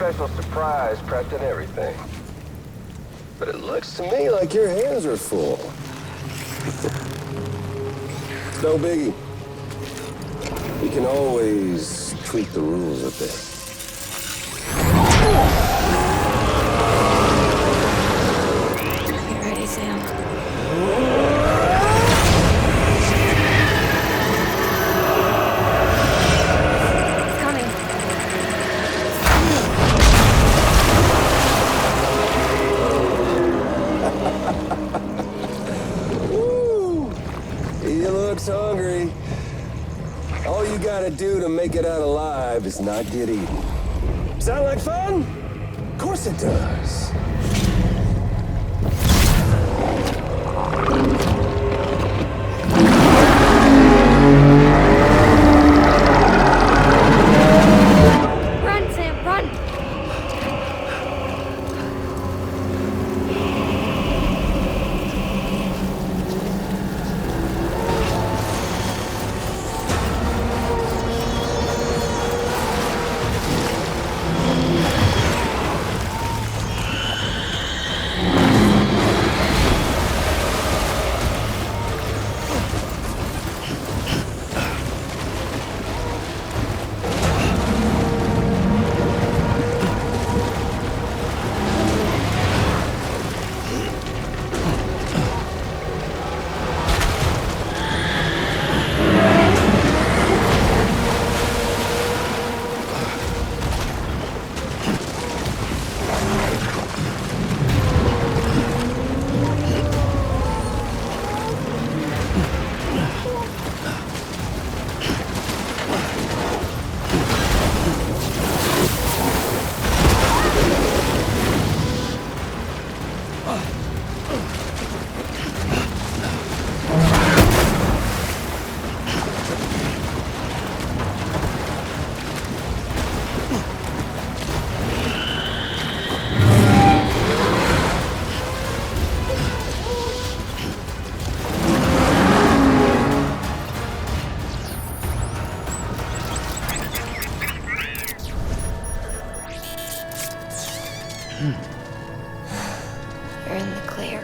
special surprise prepped and everything. But it looks to me like your hands are full. It's no biggie. We can always tweak the rules a bit. Get ready, Sam. He looks hungry. All you gotta do to make it out alive is not get eaten. Sound like fun? Of course it does. Run, Sam, run! You're in the clear.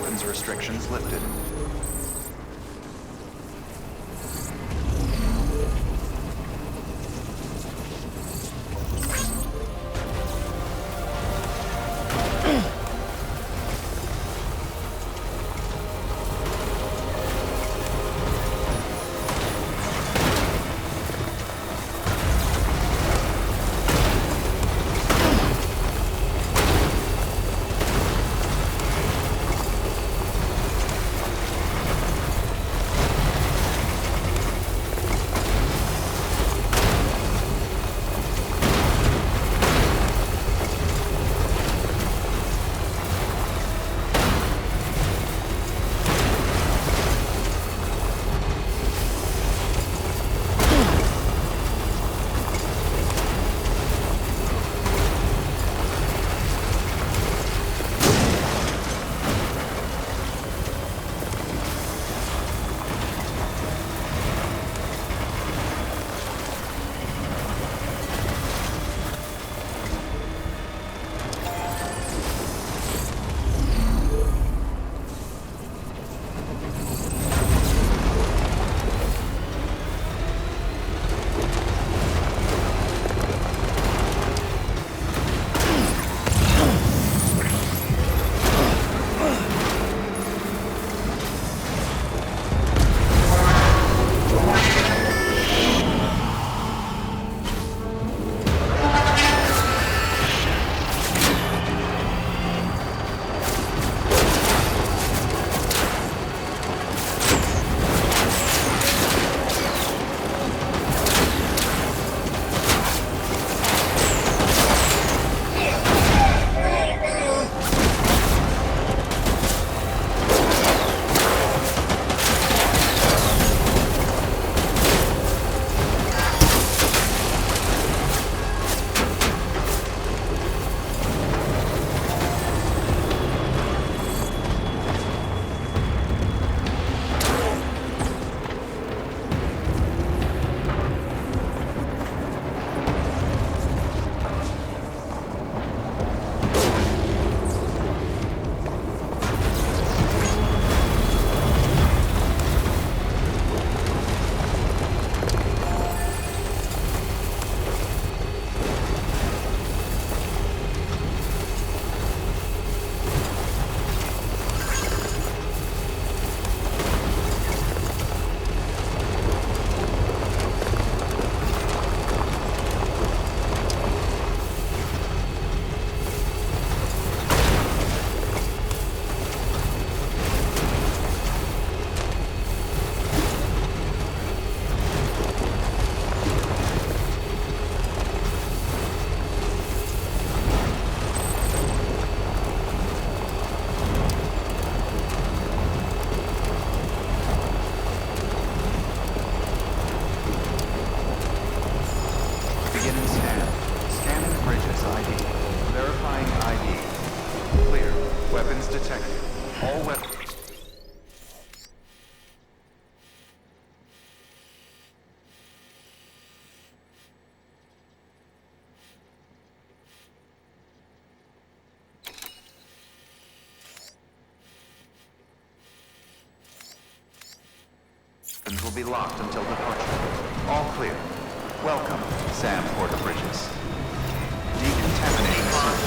weapons restrictions lifted. Weapons will be locked until departure. All clear. Welcome, Sam Porter-Bridges. Decontaminating soon.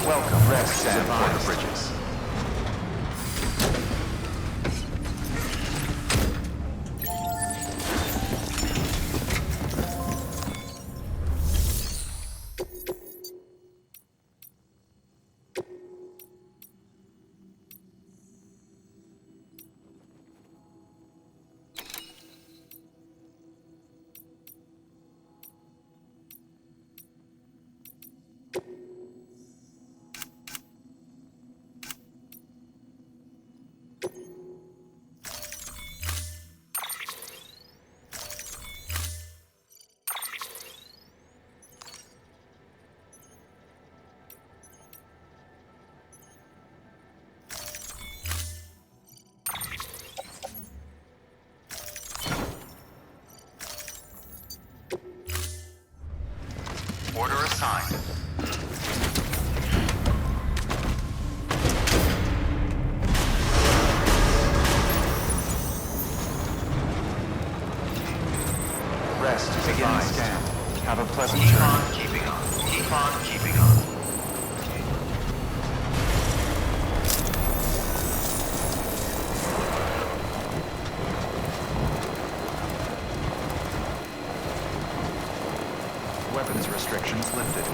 Welcome, rest Sam Porter-Bridges. Have a pleasant journey. Keep on keeping on. Keep on keeping on. Weapons restrictions lifted.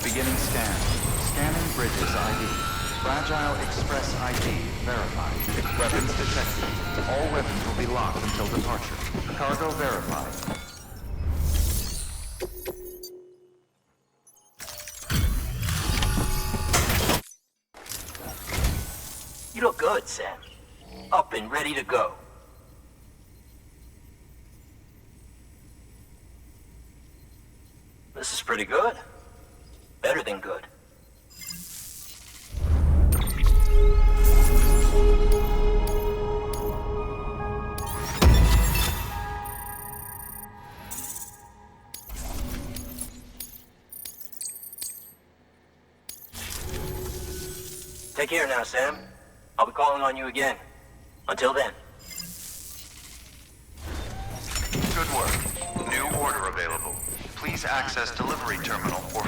Beginning scan. Scanning bridges ID. Fragile Express ID verified. Weapons detected. All weapons will be locked until departure. Cargo verified. You look good, Sam. Up and ready to go. This is pretty good. Better than good. Take care now, Sam. I'll be calling on you again. Until then. Good work. New order available. Please access delivery terminal or...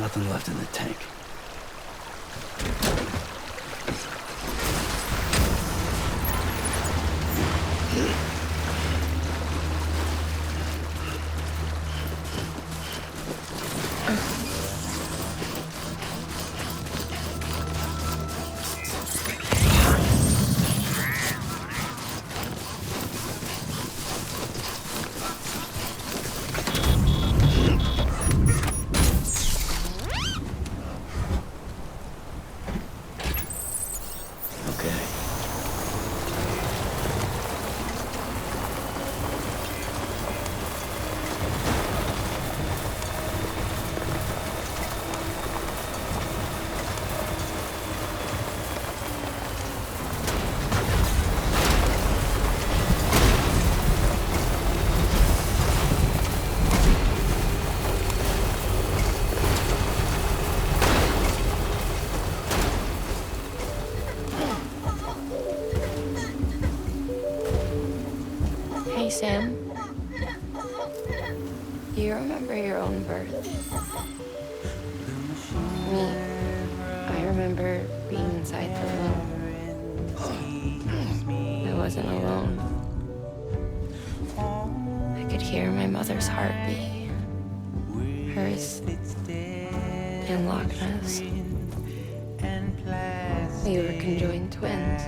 Nothing left in the tank. Hey, Sam. Do you remember your own birth? Me. I remember being inside the womb. I wasn't alone. I could hear my mother's heartbeat. Hers and Lochna's. We were conjoined twins.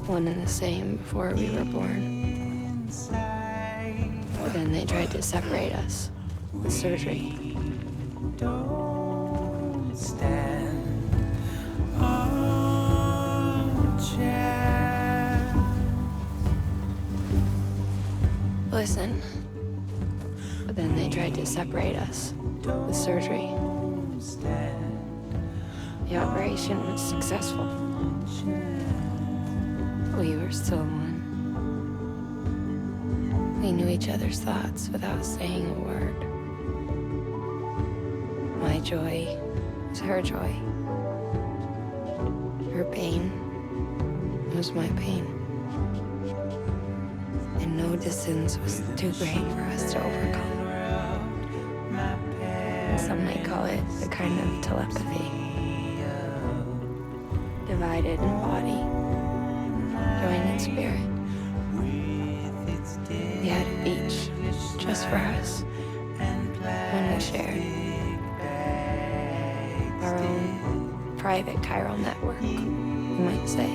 One and the same before we were born. But then they tried to separate us with surgery. Don't stand on chair. Listen. But then they tried to separate us with surgery. The operation was successful. We were still one. We knew each other's thoughts without saying a word. My joy was her joy. Her pain was my pain. And no distance was too great for us to overcome. Some might call it a kind of telepathy. Divided in body, joined in spirit. We had a beach just for us. One we shared. Our own private chiral network, you might say.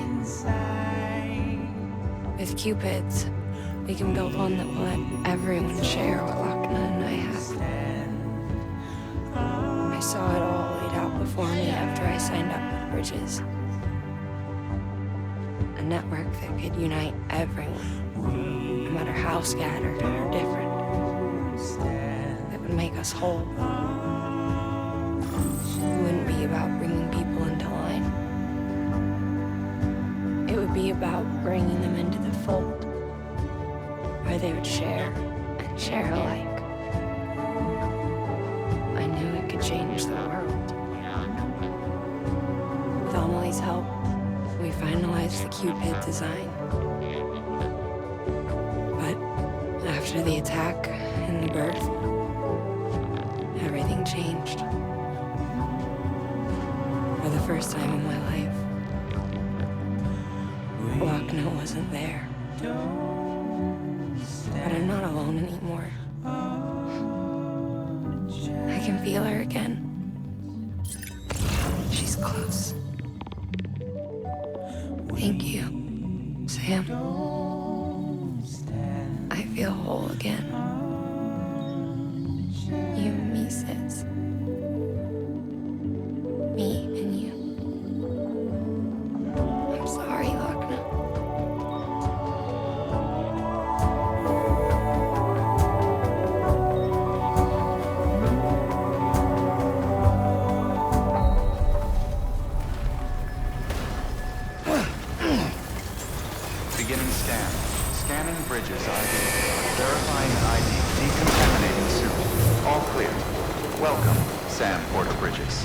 With Cupids, we can build one that will let everyone share what Lochna and I have. I saw it all laid out before me after I signed up with Bridges. A network that could unite everyone, no matter how scattered or different. That would make us whole. It wouldn't be about bringing people into line. It would be about bringing them into the fold, where they would share and share alike. I knew it could change the world. With Amelie's help, we finalized the Cupid design. But after the attack and the birth, everything changed. For the first time in my life, Lochna wasn't there. But I'm not alone anymore. I can feel her again. She's close. Thank you, Sam. I feel whole again. You and me, sis. Me and you. I'm sorry, Lochna. Beginning scan. Scanning Bridges ID. Verifying ID. Decontaminating suit. All clear. Welcome, Sam Porter Bridges.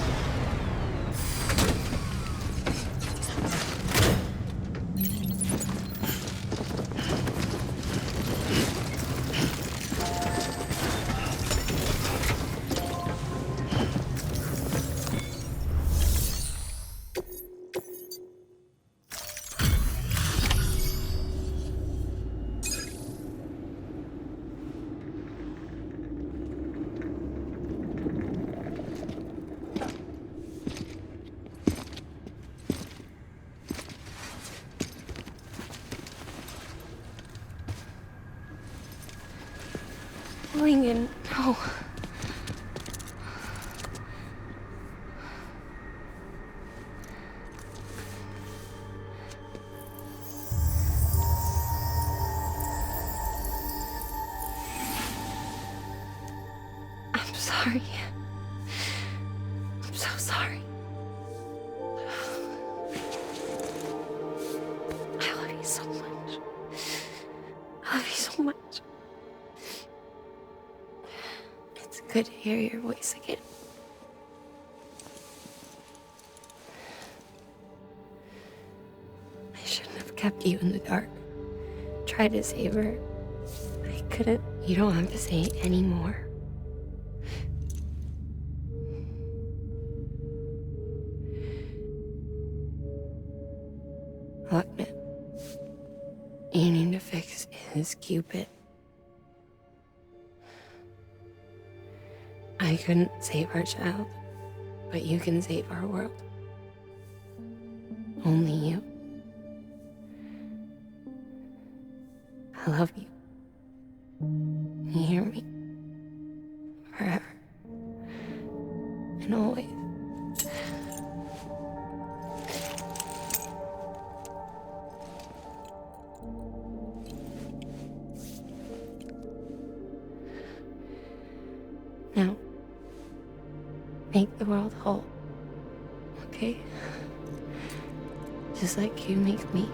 Lincoln, no. I'm sorry. I'm so sorry. I love you so much. I love you so much. It's good to hear your voice again. I shouldn't have kept you in the dark. Tried to save her. I couldn't. You don't have to say any more. Look, man. You need to fix his Cupid. I couldn't save our child, but you can save our world. Only you. I love you. You hear me? Forever. And always. Now, make the world whole, okay? Just like you make me.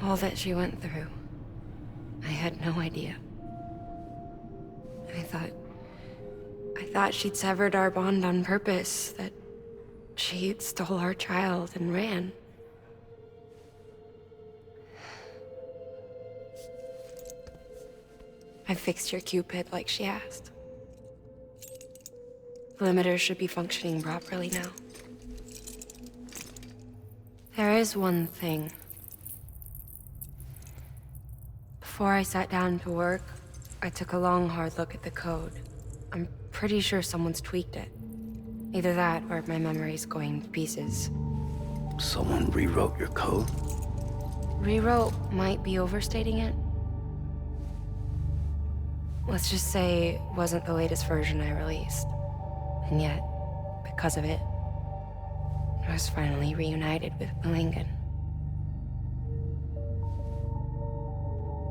All that she went through, I had no idea. I thought she'd severed our bond on purpose, that she stole our child and ran. I fixed your Cupid like she asked. The limiter should be functioning properly now. There is one thing. Before I sat down to work, I took a long, hard look at the code. I'm pretty sure someone's tweaked it. Either that, or my memory's going to pieces. Someone rewrote your code? Rewrote might be overstating it. Let's just say it wasn't the latest version I released. And yet, because of it, I was finally reunited with Lincoln.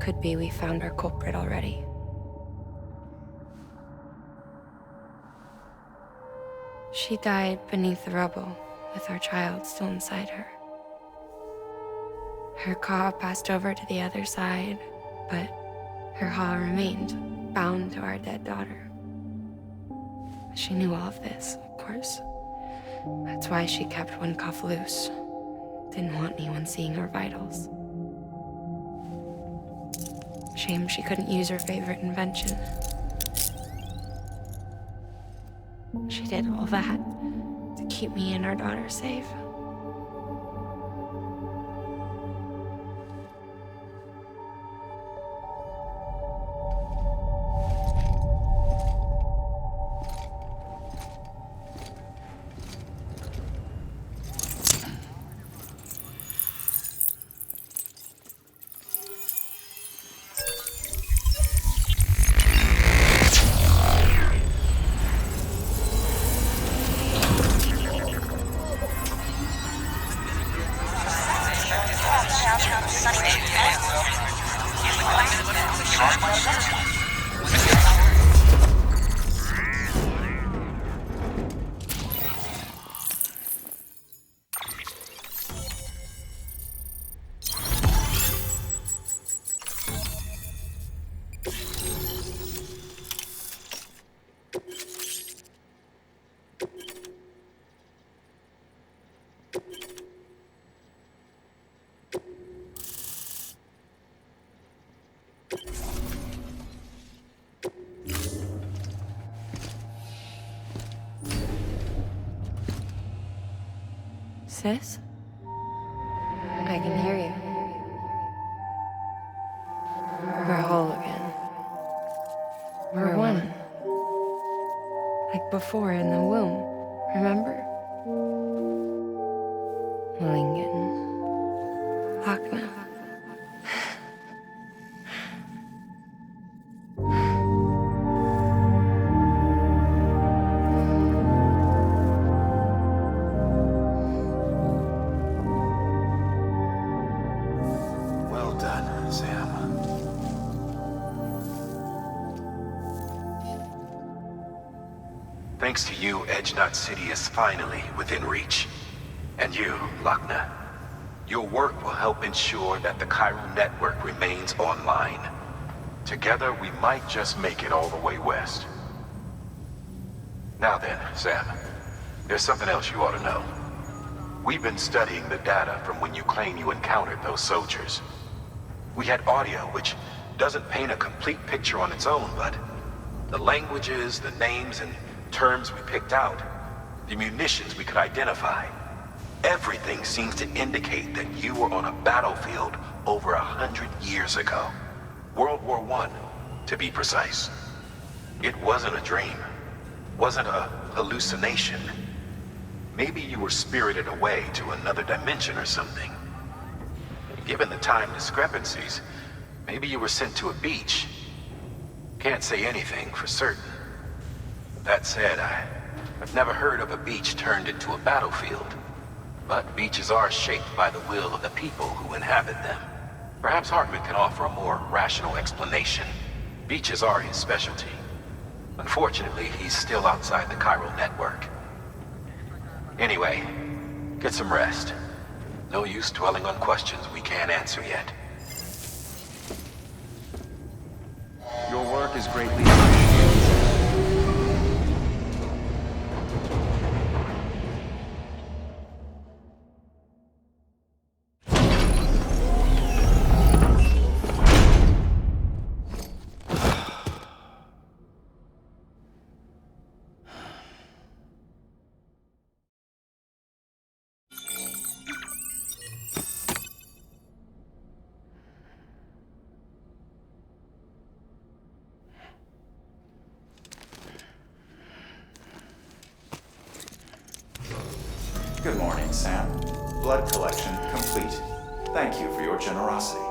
Could be we found our culprit already. She died beneath the rubble, with our child still inside her. Her caw passed over to the other side, but her caw remained, bound to our dead daughter. She knew all of this, of course. That's why she kept one cuff loose. Didn't want anyone seeing her vitals. Shame she couldn't use her favorite invention. She did all that to keep me and our daughter safe. Sis? I can hear you. We're whole again. We're one. Like before in the womb, remember? Lingen. Hakna. Well done, Sam. Thanks to you, Edgenut City is finally within reach. And you, Lochner. Your work will help ensure that the chiral network remains online. Together, we might just make it all the way west. Now then, Sam, there's something else you ought to know. We've been studying the data from when you claim you encountered those soldiers. We had audio, which doesn't paint a complete picture on its own, but the languages, the names, and terms we picked out, the munitions we could identify, everything seems to indicate that you were on a battlefield over 100 years ago. World War I, to be precise. It wasn't a dream. Wasn't a hallucination. Maybe you were spirited away to another dimension or something. Given the time discrepancies, maybe you were sent to a beach. Can't say anything for certain. That said, I've never heard of a beach turned into a battlefield. But beaches are shaped by the will of the people who inhabit them. Perhaps Hartman can offer a more rational explanation. Beaches are his specialty. Unfortunately, he's still outside the chiral network. Anyway, get some rest. No use dwelling on questions we can't answer yet. Your work is greatly appreciated. Good morning, Sam. Blood collection complete. Thank you for your generosity.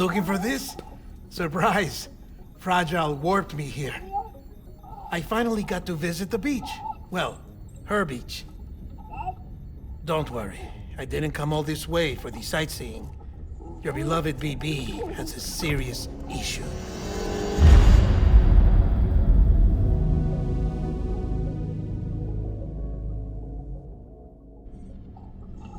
Looking for this? Surprise! Fragile warped me here. I finally got to visit the beach. Well, her beach. Don't worry, I didn't come all this way for the sightseeing. Your beloved BB has a serious issue.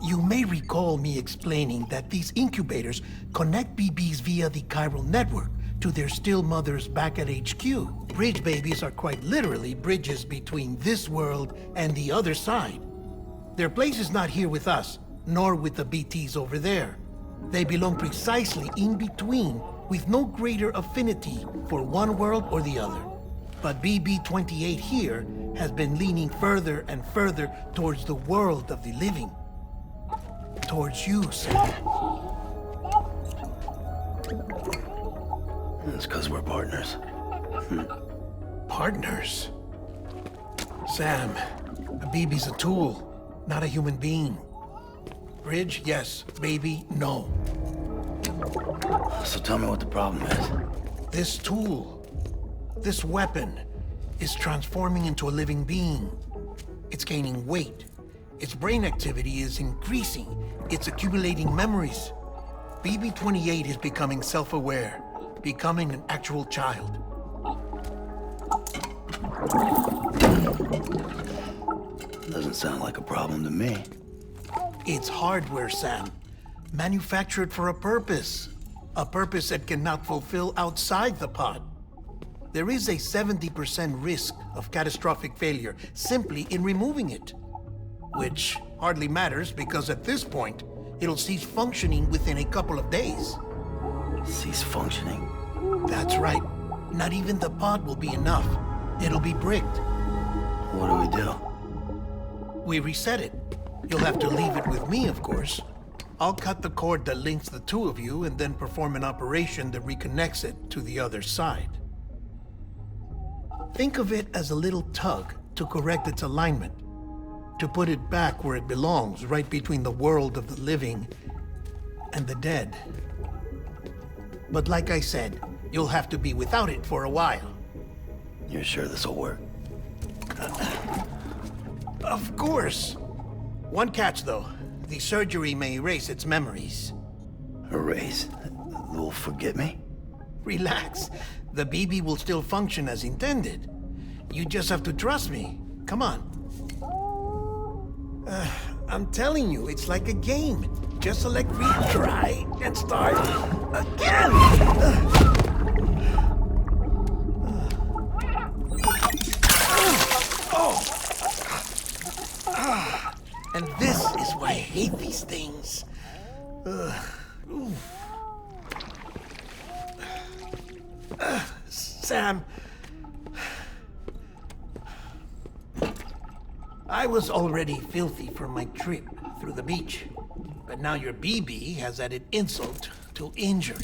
You may recall me explaining that these incubators connect BBs via the chiral network to their still mothers back at HQ. Bridge babies are quite literally bridges between this world and the other side. Their place is not here with us, nor with the BTs over there. They belong precisely in between, with no greater affinity for one world or the other. But BB-28 here has been leaning further and further towards the world of the living. Towards you, Sam. It's because we're partners. Partners? Sam, a BB's a tool, not a human being. Bridge, yes. Baby, no. So tell me what the problem is. This tool, this weapon, is transforming into a living being. It's gaining weight. Its brain activity is increasing. It's accumulating memories. BB-28 is becoming self-aware, becoming an actual child. Doesn't sound like a problem to me. It's hardware, Sam. Manufactured for a purpose. A purpose it cannot fulfill outside the pod. There is a 70% risk of catastrophic failure simply in removing it. Which hardly matters because at this point, it'll cease functioning within a couple of days. Cease functioning? That's right. Not even the pod will be enough. It'll be bricked. What do we do? We reset it. You'll have to leave it with me, of course. I'll cut the cord that links the two of you and then perform an operation that reconnects it to the other side. Think of it as a little tug to correct its alignment, to put it back where it belongs, right between the world of the living and the dead. But like I said, you'll have to be without it for a while. You're sure this'll work? Of course. One catch, though. The surgery may erase its memories. Erase? They'll forget me? Relax. The BB will still function as intended. You just have to trust me. Come on. I'm telling you, it's like a game. Just select retry and start again. And this is why I hate these things. Sam, I was already filthy from my trip through the beach, but now your BB has added insult to injury.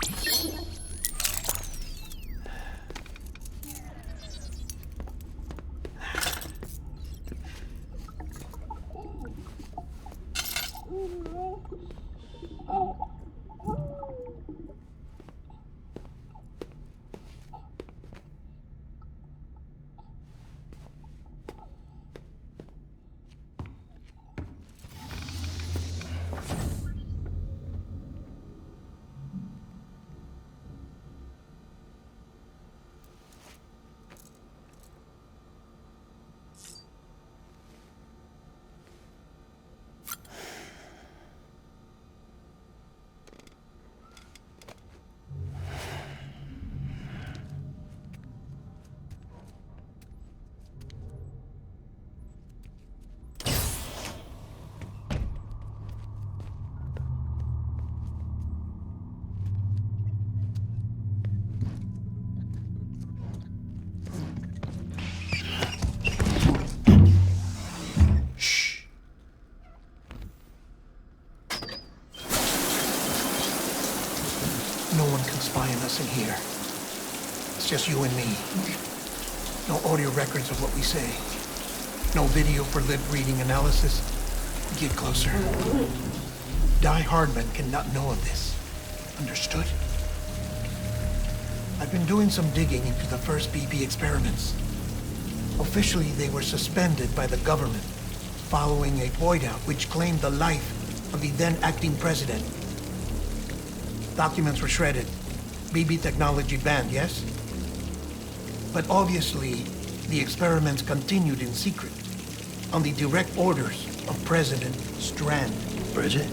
No one can spy on us in here. It's just you and me. No audio records of what we say. No video for lip-reading analysis. Get closer. Die Hardman cannot know of this. Understood? I've been doing some digging into the first BB experiments. Officially, they were suspended by the government, following a void out which claimed the life of the then acting president. Documents were shredded. BB technology banned, yes? But obviously, the experiments continued in secret, on the direct orders of President Strand. Bridget?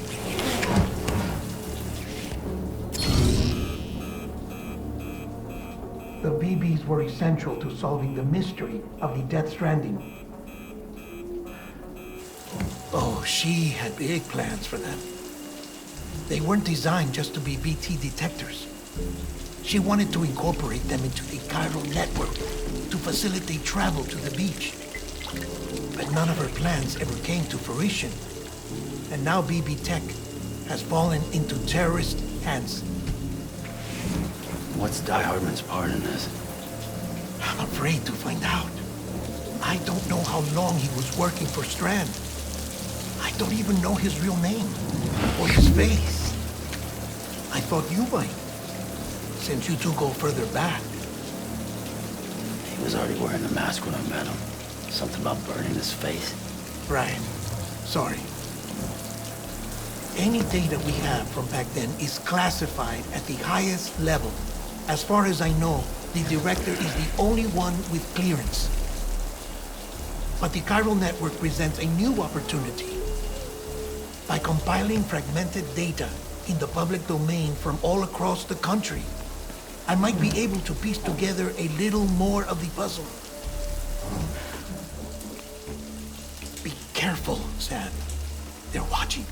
The BBs were essential to solving the mystery of the Death Stranding. Oh, she had big plans for them. They weren't designed just to be BT detectors. She wanted to incorporate them into the chiral network to facilitate travel to the beach. But none of her plans ever came to fruition. And now BB Tech has fallen into terrorist hands. What's Die Hardman's part in this? I'm afraid to find out. I don't know how long he was working for Strand. I don't even know his real name or his face. I thought you might, since you two go further back. He was already wearing the mask when I met him. Something about burning his face. Right. Sorry. Any data we have from back then is classified at the highest level. As far as I know, the director is the only one with clearance. But the chiral network presents a new opportunity. By compiling fragmented data in the public domain from all across the country, I might be able to piece together a little more of the puzzle. Be careful, Sam. They're watching.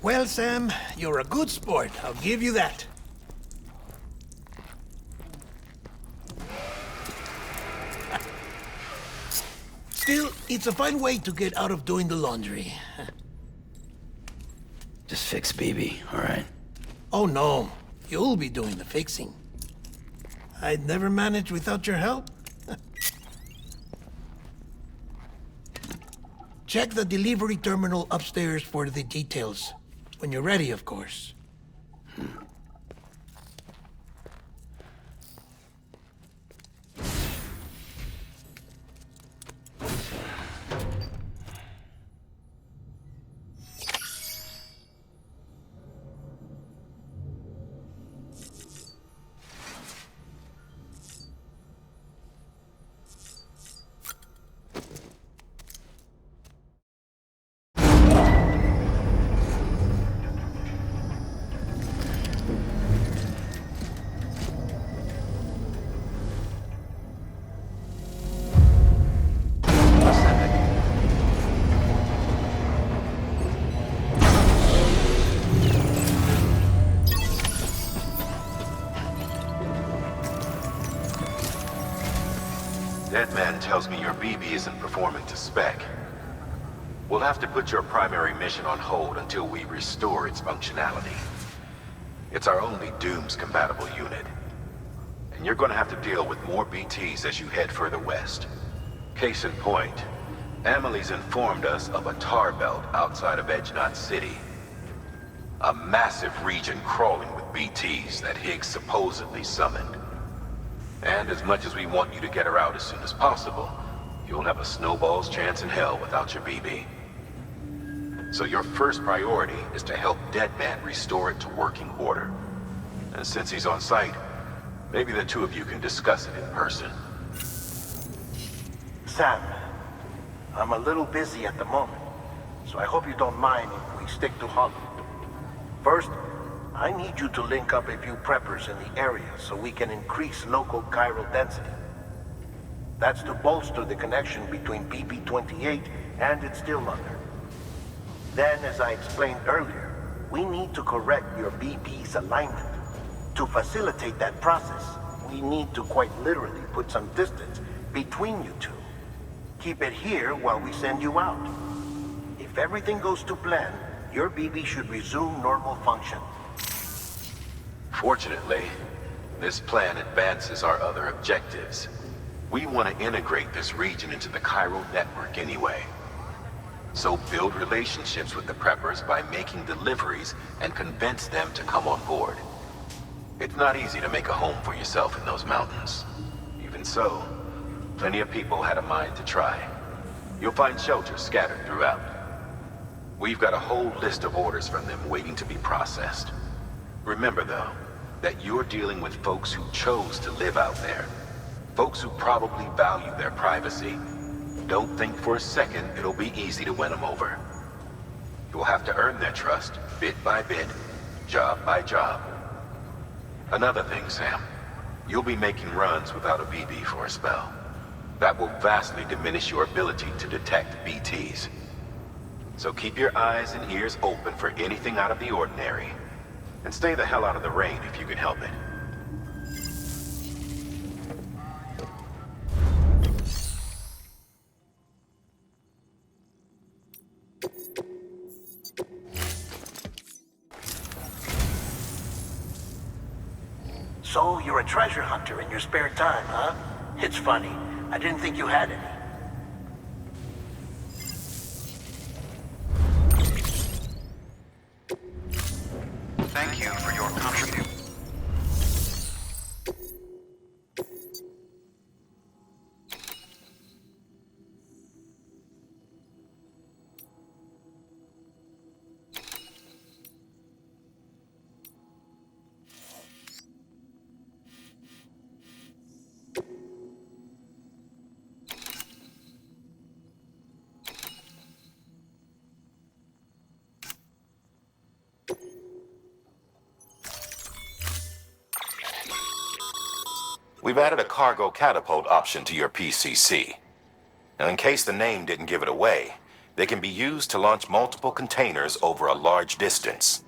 Well, Sam, you're a good sport. I'll give you that. Still, it's a fine way to get out of doing the laundry. Just fix BB, all right? Oh, no. You'll be doing the fixing. I'd never manage without your help. Check the delivery terminal upstairs for the details. When you're ready, of course. That man tells me your BB isn't performing to spec. We'll have to put your primary mission on hold until we restore its functionality. It's our only Dooms-compatible unit. And you're gonna have to deal with more BTs as you head further west. Case in point, Amelie's informed us of a tar belt outside of Edge Knot City. A massive region crawling with BTs that Higgs supposedly summoned. And as much as we want you to get her out as soon as possible, you'll have a snowball's chance in hell without your BB. So your first priority is to help Deadman restore it to working order. And since he's on site, maybe the two of you can discuss it in person. Sam, I'm a little busy at the moment, so I hope you don't mind if we stick to Hollywood. First, I need you to link up a few preppers in the area so we can increase local chiral density. That's to bolster the connection between BB-28 and its stillmother. Then, as I explained earlier, we need to correct your BB's alignment. To facilitate that process, we need to quite literally put some distance between you two. Keep it here while we send you out. If everything goes to plan, your BB should resume normal function. Fortunately, this plan advances our other objectives. We want to integrate this region into the chiral network anyway. So build relationships with the preppers by making deliveries and convince them to come on board. It's not easy to make a home for yourself in those mountains. Even so, plenty of people had a mind to try. You'll find shelters scattered throughout. We've got a whole list of orders from them waiting to be processed. Remember, though, that you're dealing with folks who chose to live out there. Folks who probably value their privacy. Don't think for a second it'll be easy to win them over. You'll have to earn their trust, bit by bit, job by job. Another thing, Sam. You'll be making runs without a BB for a spell. That will vastly diminish your ability to detect BTs. So keep your eyes and ears open for anything out of the ordinary. And stay the hell out of the rain if you can help it. So, you're a treasure hunter in your spare time, huh? It's funny. I didn't think you had any. Thank you for your contribution. We've added a cargo catapult option to your PCC. Now, in case the name didn't give it away, they can be used to launch multiple containers over a large distance.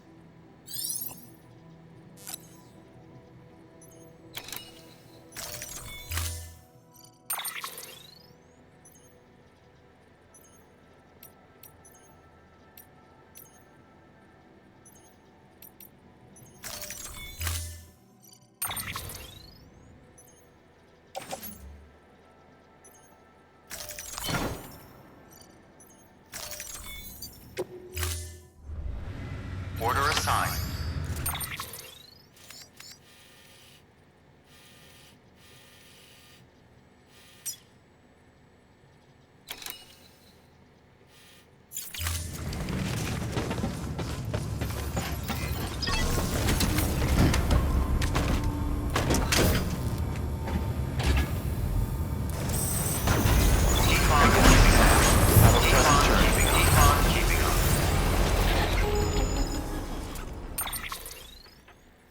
Order assigned.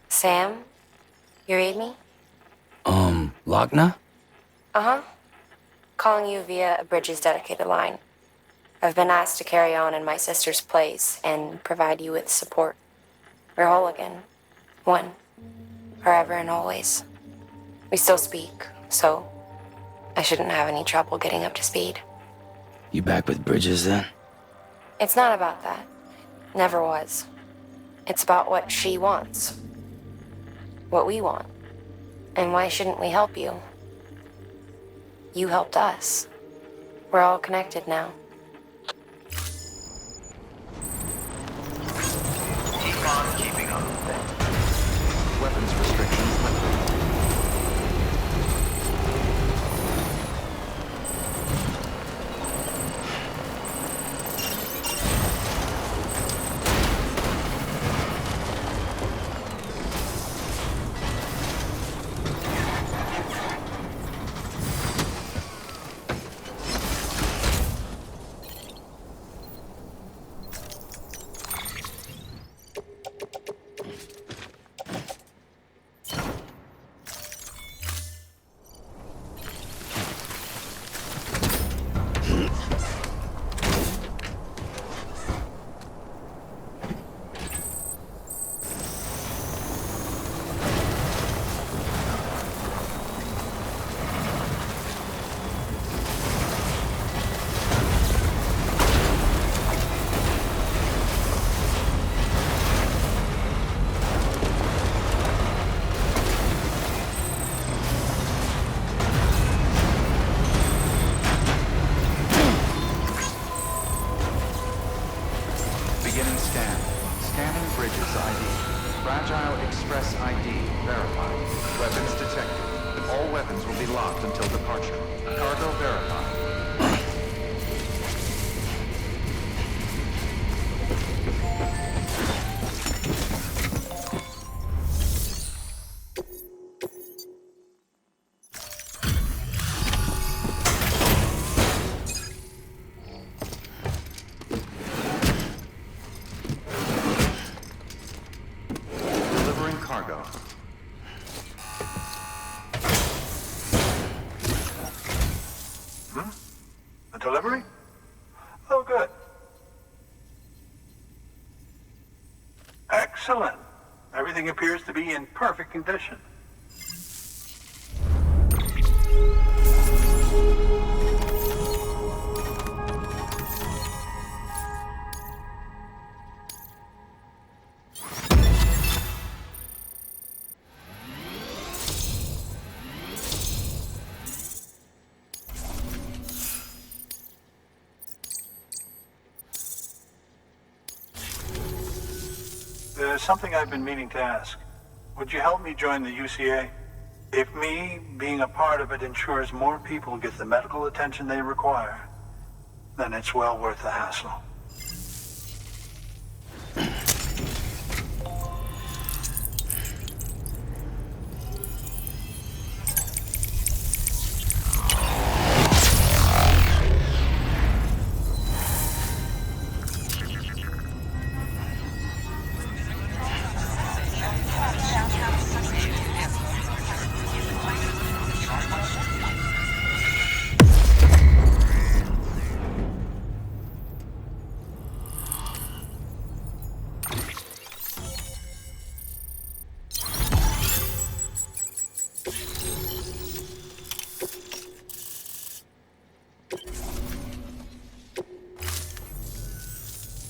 Sam, you read me? Lochna? Uh-huh. Calling you via a Bridges dedicated line. I've been asked to carry on in my sister's place and provide you with support. We're whole again. One. Forever and always. We still speak, so I shouldn't have any trouble getting up to speed. You back with Bridges then? It's not about that. Never was. It's about what she wants. What we want. And why shouldn't we help you? You helped us. We're all connected now. Keep on keeping up. Weapons restrictions lifted. Fragile Express ID verified. Weapons detected. All weapons will be locked until departure. Cargo verified. Delivering cargo. A delivery? Oh, good. Excellent. Everything appears to be in perfect condition. There's something I've been meaning to ask. Would you help me join the UCA? If me being a part of it ensures more people get the medical attention they require, then it's well worth the hassle.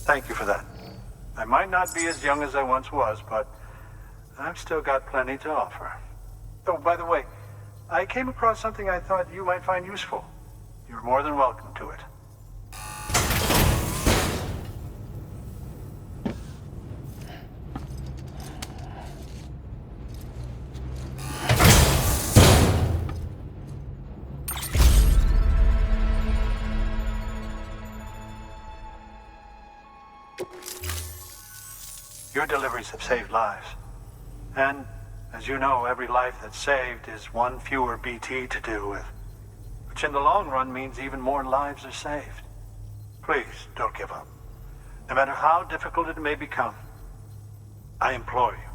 Thank you for that. I might not be as young as I once was, but I've still got plenty to offer. Oh, by the way, I came across something I thought you might find useful. You're more than welcome to it. Your deliveries have saved lives. And, as you know, every life that's saved is one fewer BT to deal with. Which in the long run means even more lives are saved. Please, don't give up. No matter how difficult it may become, I implore you.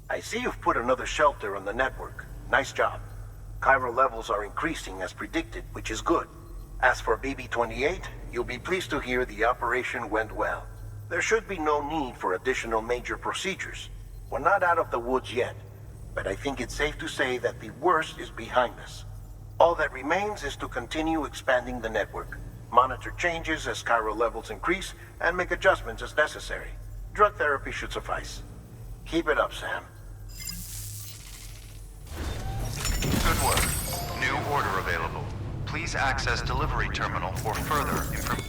I see you've put another shelter on the network. Nice job. Chiral levels are increasing as predicted, which is good. As for BB-28, you'll be pleased to hear the operation went well. There should be no need for additional major procedures. We're not out of the woods yet, but I think it's safe to say that the worst is behind us. All that remains is to continue expanding the network, monitor changes as chiral levels increase, and make adjustments as necessary. Drug therapy should suffice. Keep it up, Sam. Good work. New order available. Please access delivery terminal for further information.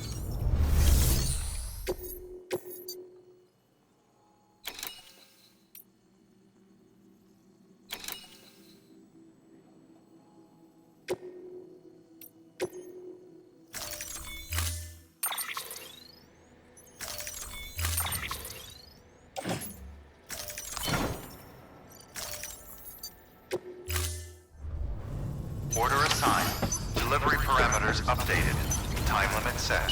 Order assigned. Delivery parameters updated. Time limit set.